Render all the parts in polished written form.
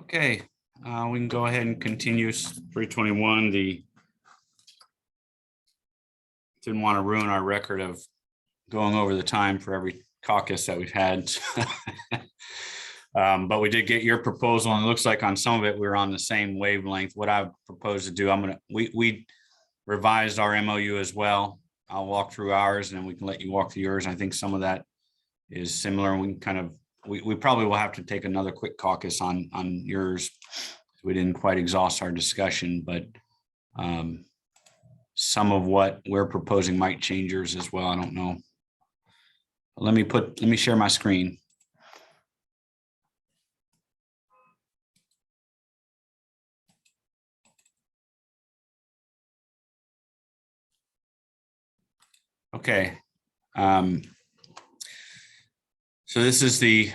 Okay, we can go ahead and continue 321. Didn't want to ruin our record of going over the time for every caucus that we've had. But we did get your proposal, and it looks like on some of it, we were on the same wavelength. What I propose to do, we revised our MOU as well. I'll walk through ours and then we can let you walk through yours. I think some of that is similar, and we can kind of, we probably will have to take another quick caucus on yours. We didn't quite exhaust our discussion, but some of what we're proposing might change yours as well. I don't know. Let me share my screen. Okay. So this is the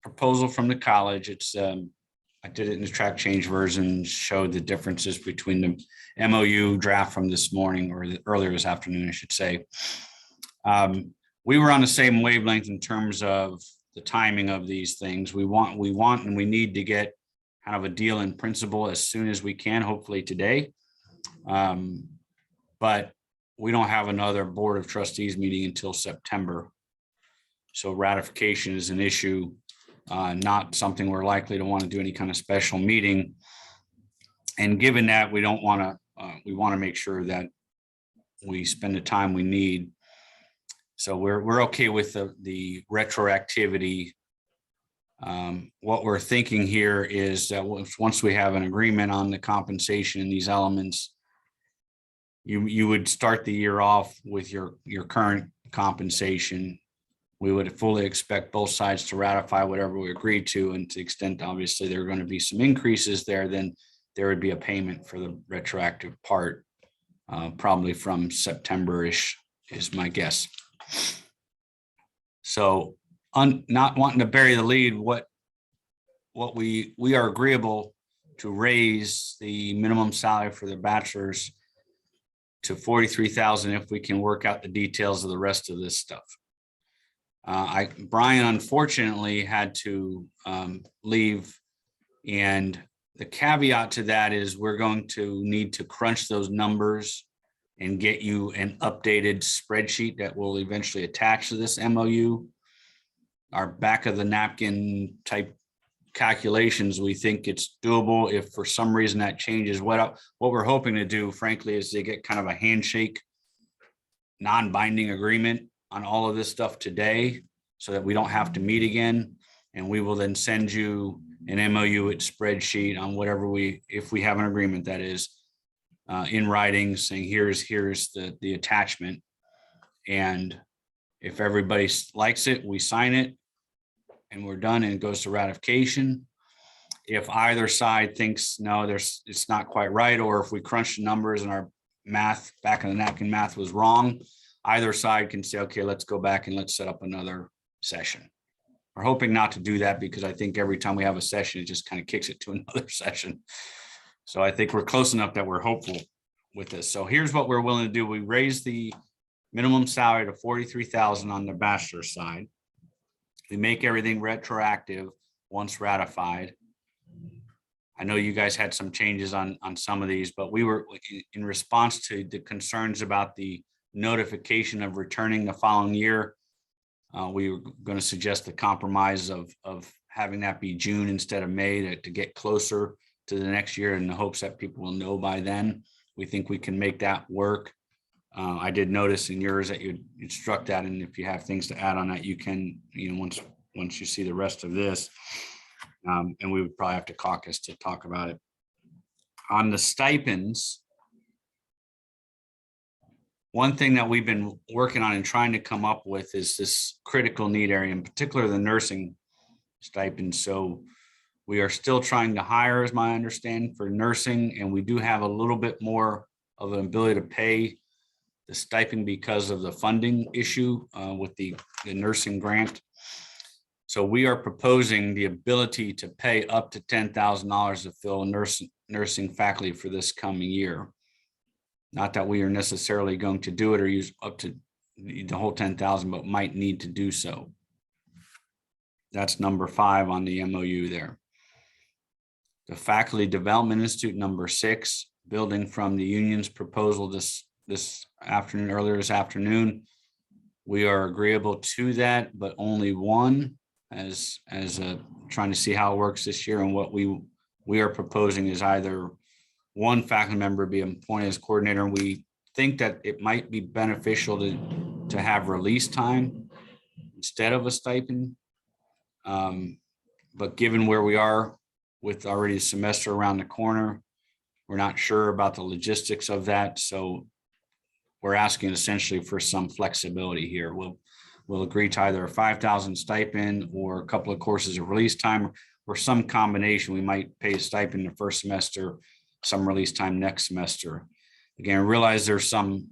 proposal from the college. It's I did it in the track change version, showed the differences between the MOU draft from this morning, or earlier this afternoon, I should say. We were on the same wavelength in terms of the timing of these things. We want and we need to get kind of a deal in principle as soon as we can, hopefully today. But we don't have another Board of Trustees meeting until September. So ratification is an issue, not something we're likely to want to do any kind of special meeting. And given that, we don't want to, we want to make sure that we spend the time we need. So we're okay with the retroactivity. What we're thinking here is that once we have an agreement on the compensation and these elements, you would start the year off with your current compensation. We would fully expect both sides to ratify whatever we agreed to, and to the extent obviously there are going to be some increases there, then there would be a payment for the retroactive part, probably from September-ish is my guess. So not wanting to bury the lead, what we are agreeable to raise the minimum salary for the bachelor's to $43,000 if we can work out the details of the rest of this stuff. Brian unfortunately had to leave, and the caveat to that is we're going to need to crunch those numbers and get you an updated spreadsheet that will eventually attach to this MOU. Our back of the napkin type calculations, we think it's doable. If for some reason that changes, what we're hoping to do, frankly, is to get kind of a handshake, non-binding agreement on all of this stuff today, so that we don't have to meet again. And we will then send you an MOU spreadsheet on whatever if we have an agreement, that is, in writing, saying here's the attachment. And if everybody likes it, we sign it and we're done, and it goes to ratification. If either side thinks no, it's not quite right, or if we crunch the numbers and our math, back of the napkin math, was wrong, either side can say, okay, let's go back and let's set up another session. We're hoping not to do that, because I think every time we have a session, it just kind of kicks it to another session. So I think we're close enough that we're hopeful with this. So here's what we're willing to do. We raise the minimum salary to $43,000 on the bachelor's side. We make everything retroactive once ratified. I know you guys had some changes on some of these, but we were in response to the concerns about the notification of returning the following year. We were going to suggest the compromise of having that be June instead of May to get closer to the next year, in the hopes that people will know by then. We think we can make that work. I did notice in yours that you struck that, and if you have things to add on that, you can, once you see the rest of this, and we would probably have to caucus to talk about it. On the stipends, one thing that we've been working on and trying to come up with is this critical need area, in particular the nursing stipend. So we are still trying to hire, as my understanding, for nursing, and we do have a little bit more of an ability to pay the stipend because of the funding issue with the nursing grant. So we are proposing the ability to pay up to $10,000 to fill nursing faculty for this coming year. Not that we are necessarily going to do it or use up to the whole 10,000, but might need to do so. That's number 5 on the MOU there. The Faculty Development Institute, number 6, building from the union's proposal earlier this afternoon. We are agreeable to that, but only one, as trying to see how it works this year. And what we are proposing is either one faculty member be appointed as coordinator. And we think that it might be beneficial to have release time instead of a stipend. But given where we are with already a semester around the corner, we're not sure about the logistics of that. So we're asking essentially for some flexibility here. We'll agree to either a 5,000 stipend or a couple of courses of release time, or some combination. We might pay a stipend the first semester, some release time next semester. Again, I realize there's some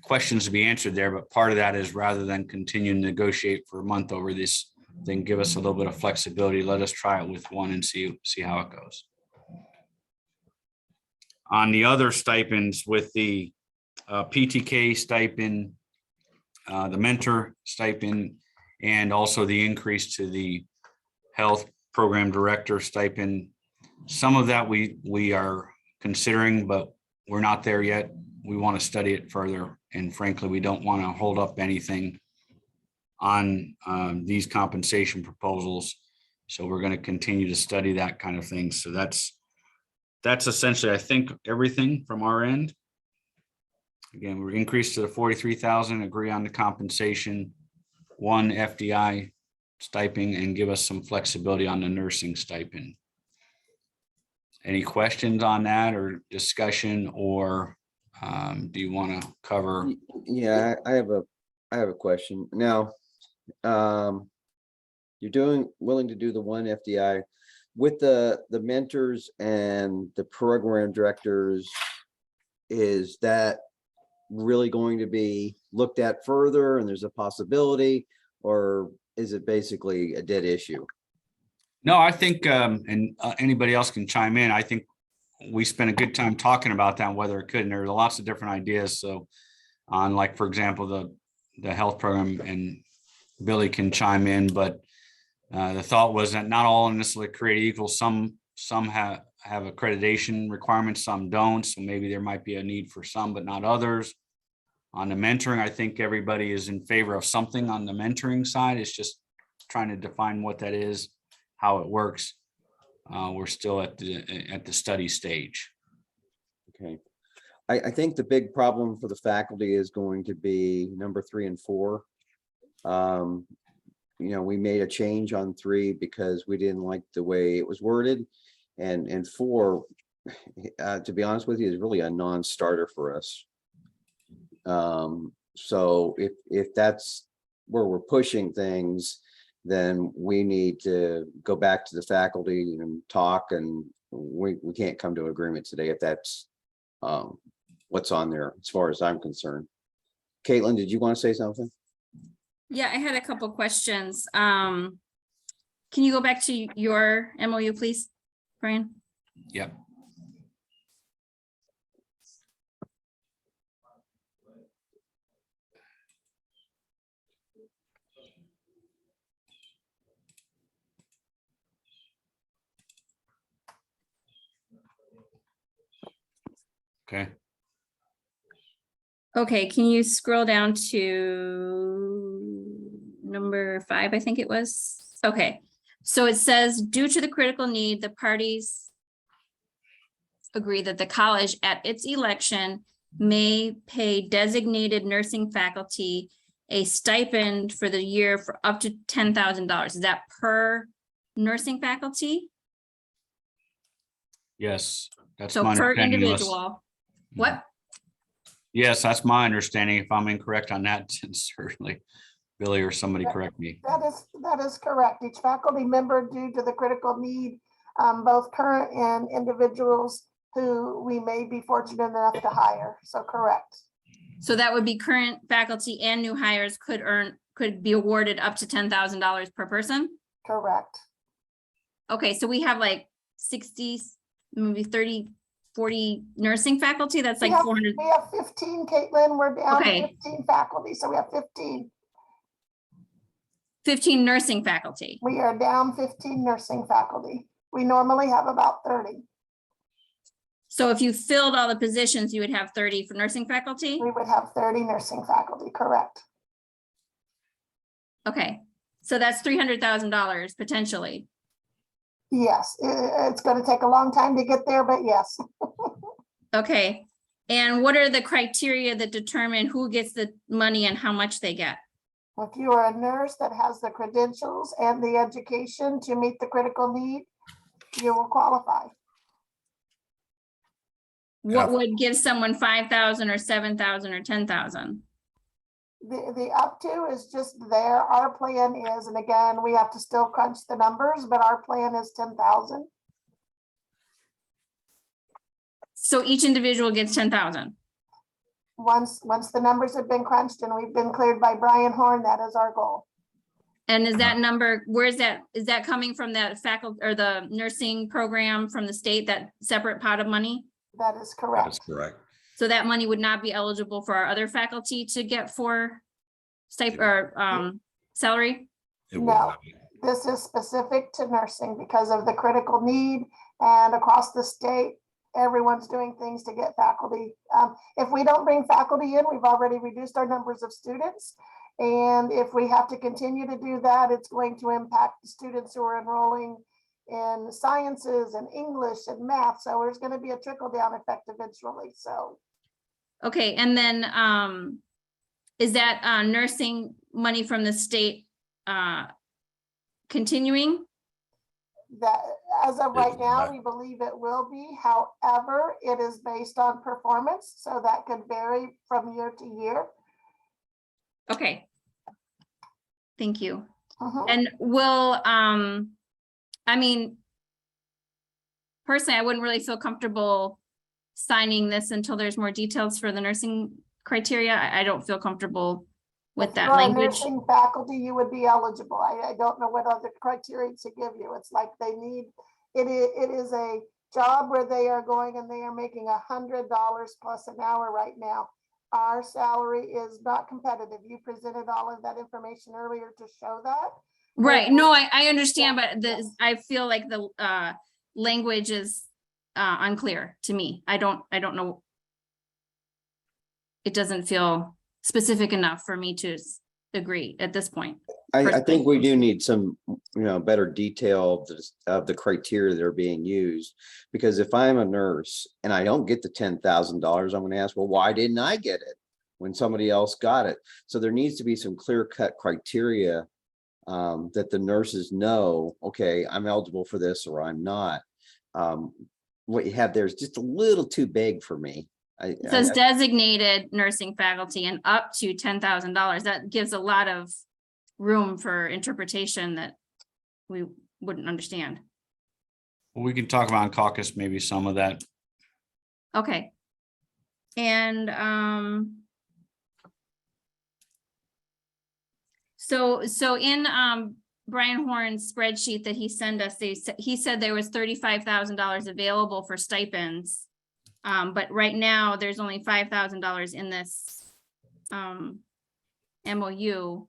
questions to be answered there, but part of that is rather than continue to negotiate for a month over this, then give us a little bit of flexibility. Let us try it with one and see how it goes. On the other stipends, with the PTK stipend, the mentor stipend, and also the increase to the health program director stipend, some of that we are considering, but we're not there yet. We want to study it further. And frankly, we don't want to hold up anything on these compensation proposals. So we're going to continue to study that kind of thing. So that's essentially, I think, everything from our end. Again, we're increased to the 43,000, agree on the compensation, one FDI stipend, and give us some flexibility on the nursing stipend. Any questions on that or discussion, or do you want to cover? Yeah, I have a question. Now, you're willing to do the one FDI with the mentors and the program directors. Is that really going to be looked at further, and there's a possibility, or is it basically a dead issue? No, I think, and anybody else can chime in. I think we spent a good time talking about that, whether it could, and there are lots of different ideas. So on, like, for example, the health program, and Billy can chime in, but the thought was that not all necessarily created equal. Some have accreditation requirements, some don't. So maybe there might be a need for some, but not others. On the mentoring, I think everybody is in favor of something on the mentoring side. It's just trying to define what that is, how it works. We're still at the study stage. Okay. I think the big problem for the faculty is going to be number 3 and 4. We made a change on 3 because we didn't like the way it was worded, and 4, to be honest with you, is really a non-starter for us. So if that's where we're pushing things, then we need to go back to the faculty and talk, and we can't come to agreement today if that's what's on there, as far as I'm concerned. Caitlin, did you want to say something? Yeah, I had a couple questions. Can you go back to your MOU, please, Brian? Yep. Okay. Okay, can you scroll down to number 5, I think it was? Okay, so it says, due to the critical need, the parties agree that the college at its election may pay designated nursing faculty a stipend for the year for up to $10,000. Is that per nursing faculty? Yes, that's So my per understanding. individual. What? Yes, that's my understanding. If I'm incorrect on that, certainly Billy or somebody correct me. That is correct. Each faculty member, due to the critical need, both current and individuals who we may be fortunate enough to hire. So correct. So that would be current faculty and new hires could be awarded up to $10,000 per person? Correct. Okay, so we have like 60, maybe 30, 40 nursing faculty. That's like 400. We have 15, Caitlin. We're down Okay. to 15 faculty, so we have 15. 15 nursing faculty. We are down 15 nursing faculty. We normally have about 30. So if you filled all the positions, you would have 30 for nursing faculty? We would have 30 nursing faculty, correct? Okay, so that's $300,000 potentially. Yes, it's going to take a long time to get there, but yes. Okay, and what are the criteria that determine who gets the money and how much they get? If you are a nurse that has the credentials and the education to meet the critical need, you will qualify. What would give someone 5,000 or 7,000 or 10,000? The up to is just there. Our plan is, and again, we have to still crunch the numbers, but our plan is 10,000. So each individual gets 10,000. Once the numbers have been crunched and we've been cleared by Brian Horn, that is our goal. And is that number, where is that coming from, that faculty or the nursing program from the state, that separate pot of money? That is That correct. is correct. So that money would not be eligible for our other faculty to get for stipend or salary? It would No. not be. This is specific to nursing because of the critical need, and across the state, everyone's doing things to get faculty. If we don't bring faculty in, we've already reduced our numbers of students. And if we have to continue to do that, it's going to impact the students who are enrolling in sciences and English and math. So there's going to be a trickle down effect eventually. So Okay, and then is that nursing money from the state continuing? that, as of right It's now, not. we believe it will be. However, it is based on performance. So that could vary from year to year. Okay. Thank you. Mhm. And will, I mean, personally, I wouldn't really feel comfortable signing this until there's more details for the nursing criteria. I don't feel comfortable with If that you're a language. nursing faculty, you would be eligible. I don't know what other criteria to give you. It's like they need, it is a job where they are going and they are making $100 plus an hour right now. Our salary is not competitive. You presented all of that information earlier to show that. Right, no, I understand, Yeah, but yes. I feel like the language is unclear to me. I don't know. It doesn't feel specific enough for me to agree at this point. I think we do need some, better detail of the criteria that are being used. Because if I'm a nurse and I don't get the $10,000, I'm going to ask, well, why didn't I get it when somebody else got it? So there needs to be some clear cut criteria that the nurses know, okay, I'm eligible for this or I'm not. What you have there is just a little too big for me. It says designated nursing faculty and up to $10,000. That gives a lot of room for interpretation that we wouldn't understand. We can talk about in caucus, maybe some of that. Okay. And so in Brian Horn's spreadsheet that he sent us, he said there was $35,000 available for stipends. But right now there's only $5,000 in this MOU.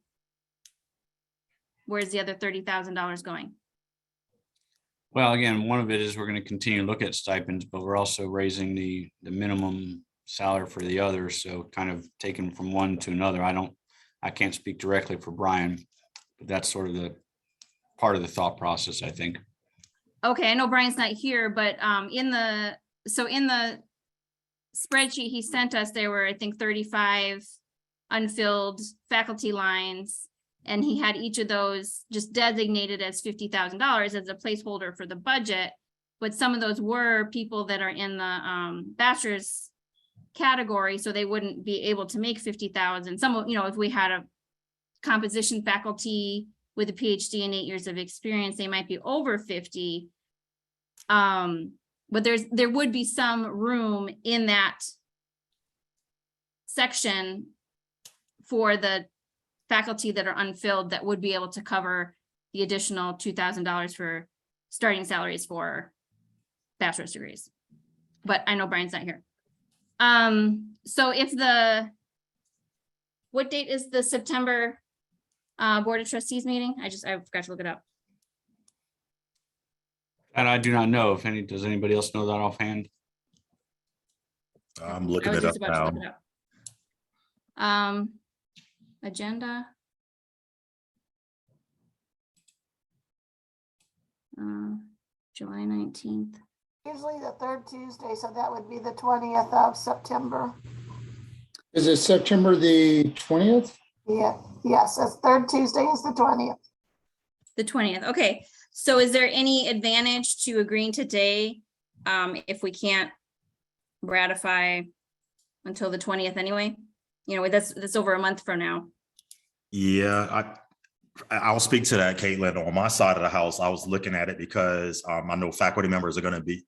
Where's the other $30,000 going? Well, again, one of it is we're going to continue to look at stipends, but we're also raising the minimum salary for the others. So kind of taking from one to another. I can't speak directly for Brian, but that's sort of the part of the thought process, I think. Okay, I know Brian's not here, but in the spreadsheet he sent us, there were, I think, 35 unfilled faculty lines. And he had each of those just designated as $50,000 as a placeholder for the budget. But some of those were people that are in the bachelor's category, so they wouldn't be able to make 50,000. Some, if we had a composition faculty with a PhD and 8 years of experience, they might be over 50. But there would be some room in that section for the faculty that are unfilled that would be able to cover the additional $2,000 for starting salaries for bachelor's degrees. But I know Brian's not here. So what date is the September Board of Trustees meeting? I forgot to look it up. And I do not know if does anybody else know that offhand? I'm I looking was it up just about to look now. it up. Agenda. July 19th. Usually the third Tuesday, so that would be the 20th of September. Is it September the 20th? Yeah, yes, that's third Tuesday is the 20th. The 20th. Okay. So is there any advantage to agreeing today if we can't ratify until the 20th anyway? You know, that's over a month from now. Yeah, I'll speak to that, Caitlin. On my side of the house, I was looking at it because I know faculty members are going to be,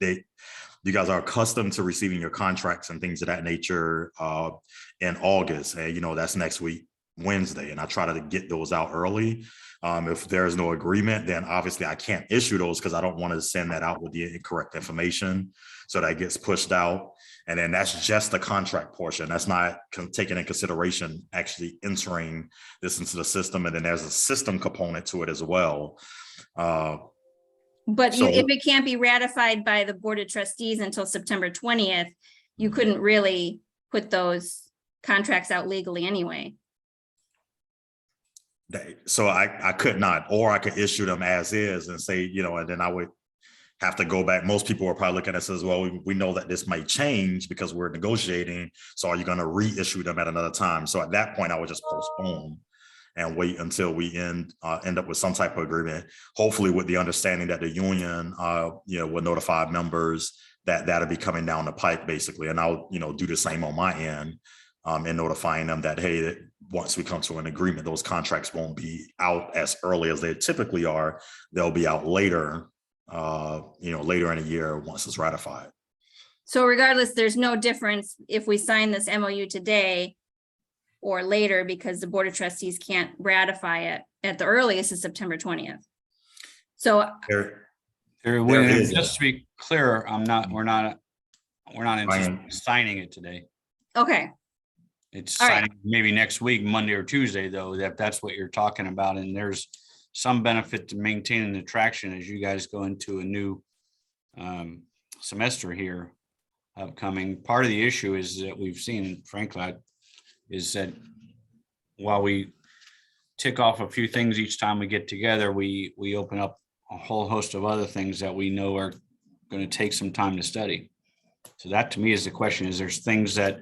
you guys are accustomed to receiving your contracts and things of that nature in August. And, you know, that's next week, Wednesday. And I try to get those out early. If there's no agreement, then obviously I can't issue those because I don't want to send that out with the incorrect information. So that gets pushed out. And then that's just the contract portion. That's not taking in consideration actually entering this into the system. And then there's a system component to it as well. But So- if it can't be ratified by the Board of Trustees until September 20th, you couldn't really put those contracts out legally anyway. So I could not, or I could issue them as is and say, you know, and then I would have to go back. Most people are probably looking at this as well. We know that this might change because we're negotiating. So are you going to reissue them at another time? So at that point, I would just postpone and wait until we end up with some type of agreement, hopefully with the understanding that the union, you know, will notify members that that'll be coming down the pike basically. And I'll, you know, do the same on my end and notifying them that, hey, once we come to an agreement, those contracts won't be out as early as they typically are. They'll be out later, you know, later in a year once it's ratified. So regardless, there's no difference if we sign this MOU today or later because the Board of Trustees can't ratify it at the earliest is September 20th. So is Just to be clear, we're not anticipating signing it today. okay, It's All right. signing maybe next week, Monday or Tuesday, though, that's what you're talking about. And there's some benefit to maintaining the traction as you guys go into a new semester here upcoming. Part of the issue is that we've seen, frankly, is that while we tick off a few things each time we get together, we open up a whole host of other things that we know are going to take some time to study. So that to me is the question, is there's things that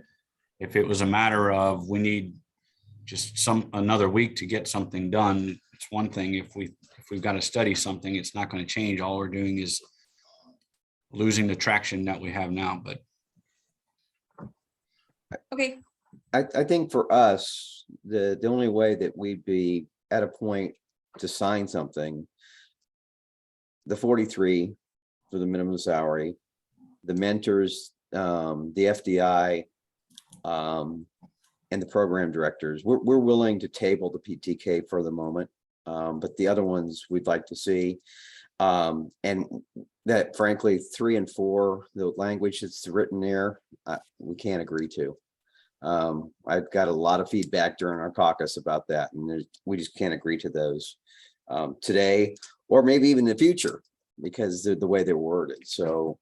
if it was a matter of we need just another week to get something done, it's one thing. If we've got to study something, it's not going to change. All we're doing is losing the traction that we have now. But okay, I think for us, the only way that we'd be at a point to sign something, the 43 for the minimum salary, the mentors, the FDI, and the program directors, we're willing to table the PTK for the moment. But the other ones we'd like to see. And that frankly, 3 and 4, the language that's written there, we can't agree to. I've got a lot of feedback during our caucus about that, and we just can't agree to those today, or maybe even in the future, because the way they're worded. So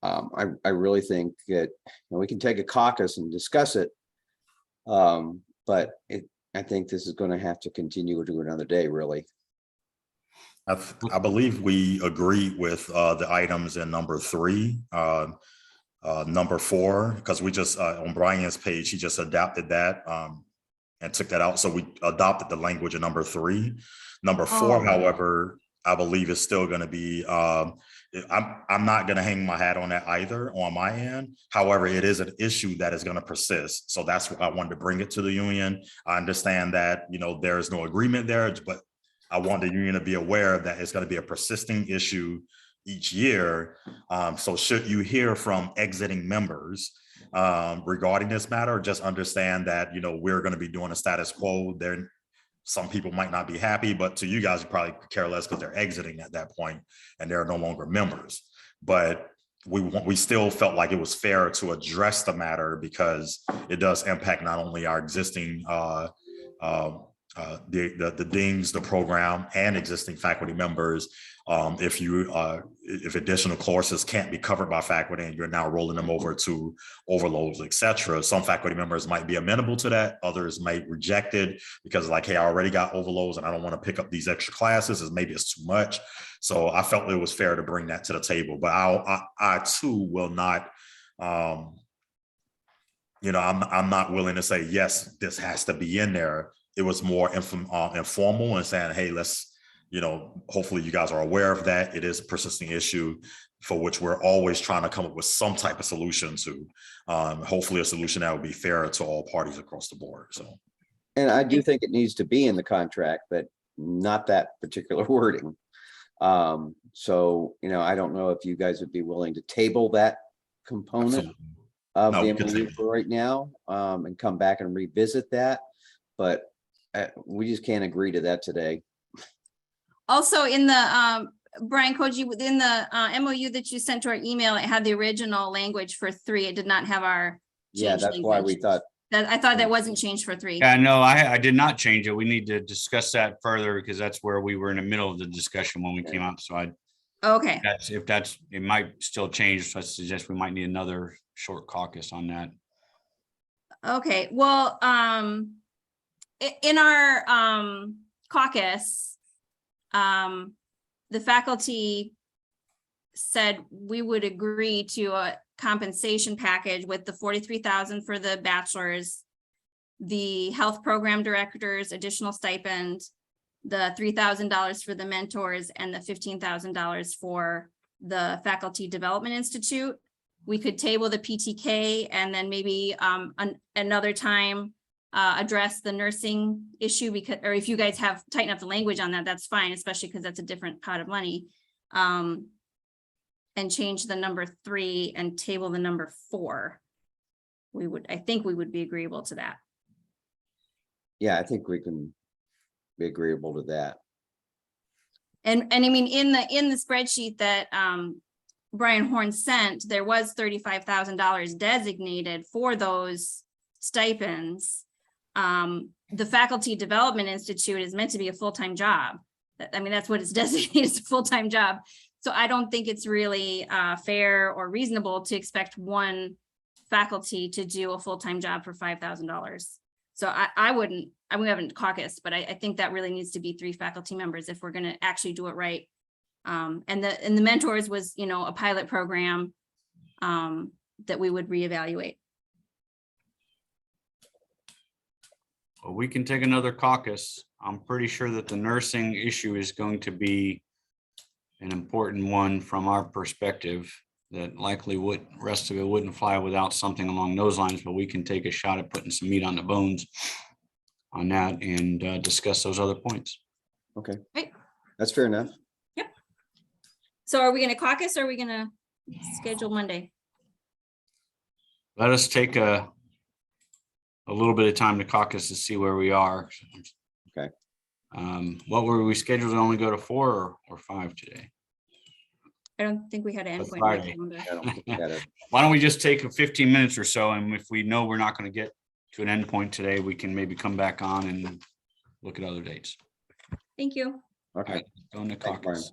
I really think that we can take a caucus and discuss it, but I think this is going to have to continue to another day, really. I believe we agree with the items in number 3, number 4, because we just on Brian's page, he just adapted that and took that out. So we adopted the language in number 3. Number 4, however, I believe is still going to be, I'm not going to hang my hat on that either on my end. However, it is an issue that is going to persist. So that's why I wanted to bring it to the union. I understand that, you know, there is no agreement there, but I want the union to be aware that it's going to be a persisting issue each year. So should you hear from exiting members regarding this matter, just understand that, you know, we're going to be doing a status quo. There, some people might not be happy, but to you guys, you probably care less because they're exiting at that point and they're no longer members. But we still felt like it was fair to address the matter because it does impact not only our existing the deans, the program, and existing faculty members. If additional courses can't be covered by faculty and you're now rolling them over to overloads, et cetera, some faculty members might be amenable to that. Others might reject it because like, hey, I already got overloads and I don't want to pick up these extra classes, as maybe it's too much. So I felt it was fair to bring that to the table, but I too will not, I'm not willing to say, yes, this has to be in there. It was more informal and saying, hey, let's, hopefully you guys are aware of that. It is a persisting issue for which we're always trying to come up with some type of solution to, hopefully a solution that would be fair to all parties across the board. So. And I do think it needs to be in the contract, but not that particular wording. So, I don't know if you guys would be willing to table that component Absolutely. of No, the we could MOU table for right now, and come back and revisit that. But we just can't agree to that today. Also in the, Brian Koji, within the MOU that you sent to our email, it had the original language for 3. It did not have our. Yeah, changed that's why we language. thought, I thought that wasn't changed for 3. Yeah, no, I did not change it. We need to discuss that further because that's where we were in the middle of the discussion when we came out. So Okay, it might still change. So I suggest we might need another short caucus on that. okay, well, in our caucus, the faculty said we would agree to a compensation package with the 43,000 for the bachelor's, the health program directors, additional stipend, the $3,000 for the mentors, and the $15,000 for the Faculty Development Institute. We could table the PTK and then maybe another time address the nursing issue, because, or if you guys have tightened up the language on that, that's fine, especially because that's a different pot of money. And change the number 3 and table the number 4. I think we would be agreeable to that. yeah, I think we can be agreeable to that. And I mean, in the spreadsheet that Brian Horn sent, there was $35,000 designated for those stipends. The Faculty Development Institute is meant to be a full-time job. I mean, that's what it's designated as, a full-time job. So I don't think it's really fair or reasonable to expect one faculty to do a full-time job for $5,000. So we haven't caucused, but I think that really needs to be 3 faculty members if we're going to actually do it right. And the mentors was, a pilot program that we would reevaluate. Well, we can take another caucus. I'm pretty sure that the nursing issue is going to be an important one from our perspective, that likely rest of it wouldn't fly without something along those lines, but we can take a shot at putting some meat on the bones on that and discuss those other points. Okay. Right. That's fair enough. Yep. So are we going to caucus or are we going to schedule Monday? Let us take a little bit of time to caucus to see where we are. Okay. What were we scheduled to only go to 4 or 5 today? I don't think we had an That's endpoint. on my Friday. calendar. I don't think we gotta- Why don't we just take 15 minutes or so, and if we know we're not going to get to an endpoint today, we can maybe come back on and look at other dates. Thank you. Okay. Go into Thanks, Brian. caucus.